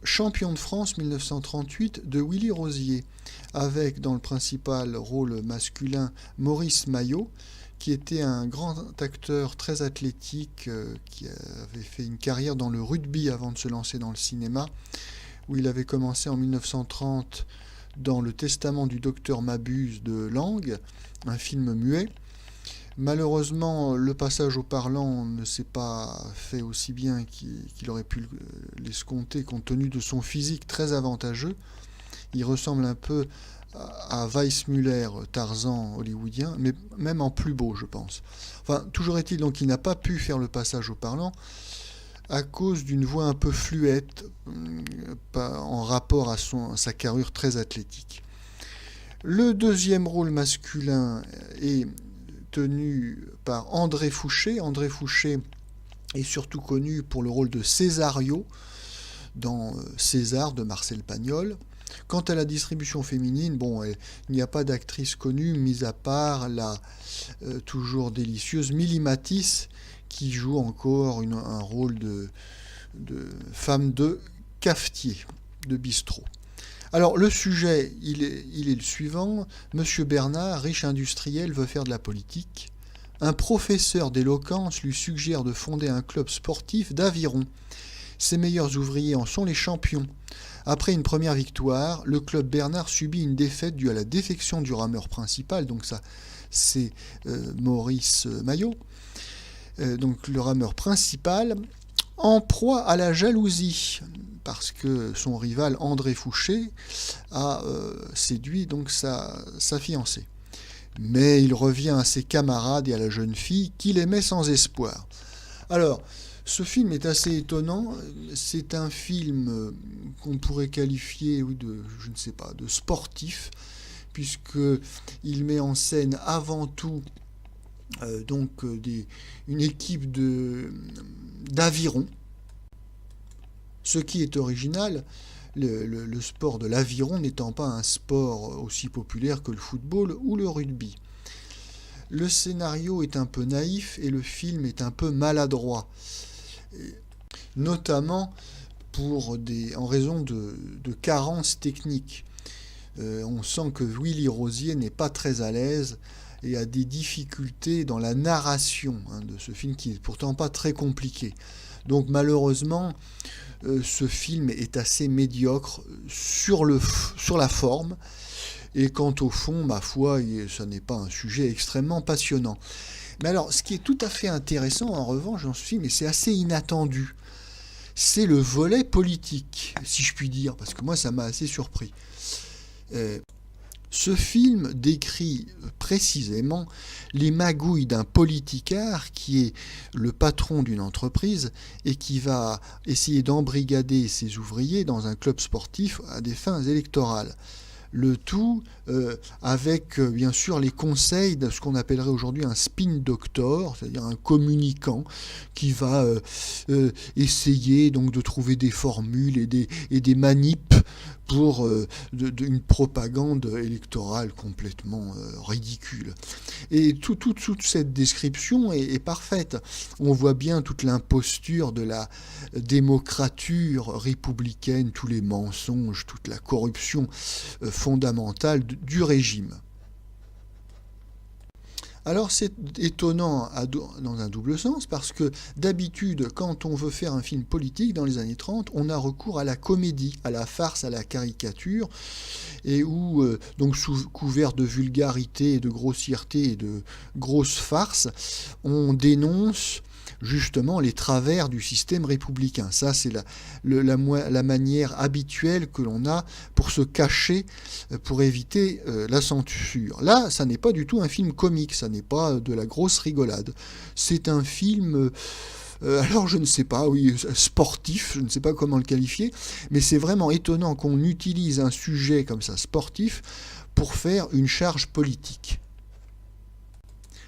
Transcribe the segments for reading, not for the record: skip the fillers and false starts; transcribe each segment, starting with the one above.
Champion de France 1938 de Willy Rosier, avec dans le principal rôle masculin Maurice Maillot, qui était un grand acteur très athlétique, qui avait fait une carrière dans le rugby avant de se lancer dans le cinéma, où il avait commencé en 1930 dans Le Testament du docteur Mabuse de Lang, un film muet. Malheureusement, le passage au parlant ne s'est pas fait aussi bien qu'il aurait pu l'escompter, compte tenu de son physique très avantageux. Il ressemble un peu à Weissmuller, Tarzan hollywoodien, mais même en plus beau, je pense. Enfin, toujours est-il donc qu'il n'a pas pu faire le passage au parlant à cause d'une voix un peu fluette, en rapport à sa carrure très athlétique. Le deuxième rôle masculin est tenu par André Fouché. André Fouché est surtout connu pour le rôle de Césario dans César de Marcel Pagnol. Quant à la distribution féminine, il n'y a pas d'actrice connue, mis à part la toujours délicieuse Milly Matisse, qui joue encore un rôle de femme de cafetier, de bistrot. Alors, le sujet, il est le suivant. Monsieur Bernard, riche industriel, veut faire de la politique. Un professeur d'éloquence lui suggère de fonder un club sportif d'aviron. Ses meilleurs ouvriers en sont les champions. Après une première victoire, le club Bernard subit une défaite due à la défection du rameur principal, donc ça, c'est Maurice Maillot, donc le rameur principal, en proie à la jalousie, parce que son rival André Fouché a séduit donc sa fiancée. Mais il revient à ses camarades et à la jeune fille qu'il aimait sans espoir. Alors, ce film est assez étonnant. C'est un film qu'on pourrait qualifier de sportif, puisqu'il met en scène avant tout une équipe d'aviron. Ce qui est original, le sport de l'aviron n'étant pas un sport aussi populaire que le football ou le rugby. Le scénario est un peu naïf et le film est un peu maladroit, notamment en raison de carences techniques. On sent que Willy Rosier n'est pas très à l'aise et a des difficultés dans la narration de ce film qui est pourtant pas très compliqué. Donc malheureusement, ce film est assez médiocre sur la forme, et quant au fond, ma foi, ça n'est pas un sujet extrêmement passionnant. Mais alors, ce qui est tout à fait intéressant, en revanche, dans ce film, et c'est assez inattendu, c'est le volet politique, si je puis dire, parce que moi, ça m'a assez surpris. Ce film décrit précisément les magouilles d'un politicard qui est le patron d'une entreprise et qui va essayer d'embrigader ses ouvriers dans un club sportif à des fins électorales. Le tout avec bien sûr les conseils de ce qu'on appellerait aujourd'hui un spin doctor, c'est-à-dire un communicant qui va essayer donc de trouver des formules et des manips pour une propagande électorale complètement ridicule. Et toute cette description est parfaite. On voit bien toute l'imposture de la démocrature républicaine, tous les mensonges, toute la corruption fondamentale du régime. Alors c'est étonnant dans un double sens, parce que d'habitude, quand on veut faire un film politique dans les années 30, on a recours à la comédie, à la farce, à la caricature, et où, donc sous couvert de vulgarité et de grossièreté et de grosses farces, on dénonce justement les travers du système républicain. Ça, c'est la manière habituelle que l'on a pour se cacher, pour éviter la censure. Là, ça n'est pas du tout un film comique, ça n'est pas de la grosse rigolade. C'est un film... alors je ne sais pas, sportif, je ne sais pas comment le qualifier, mais c'est vraiment étonnant qu'on utilise un sujet comme ça, sportif, pour faire une charge politique.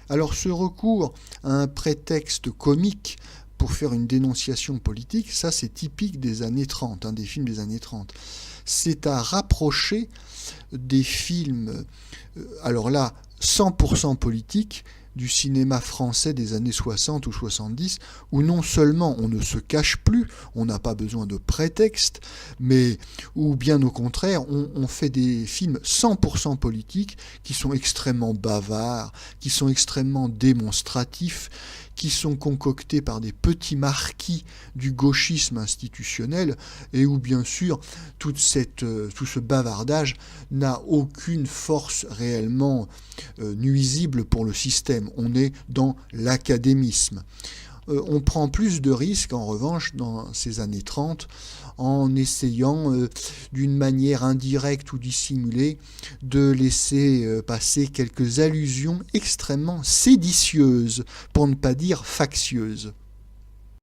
Alors ce recours à un prétexte comique pour faire une dénonciation politique, ça c'est typique des années 30, des films des années 30. C'est à rapprocher des films, alors là, 100% politiques, du cinéma français des années 60 ou 70, où non seulement on ne se cache plus, on n'a pas besoin de prétexte, mais où bien au contraire, on fait des films 100% politiques qui sont extrêmement bavards, qui sont extrêmement démonstratifs, qui sont concoctés par des petits marquis du gauchisme institutionnel, et où bien sûr tout ce bavardage n'a aucune force réellement nuisible pour le système. On est dans l'académisme. On prend plus de risques, en revanche, dans ces années 30, en essayant, d'une manière indirecte ou dissimulée, de laisser passer quelques allusions extrêmement séditieuses, pour ne pas dire factieuses.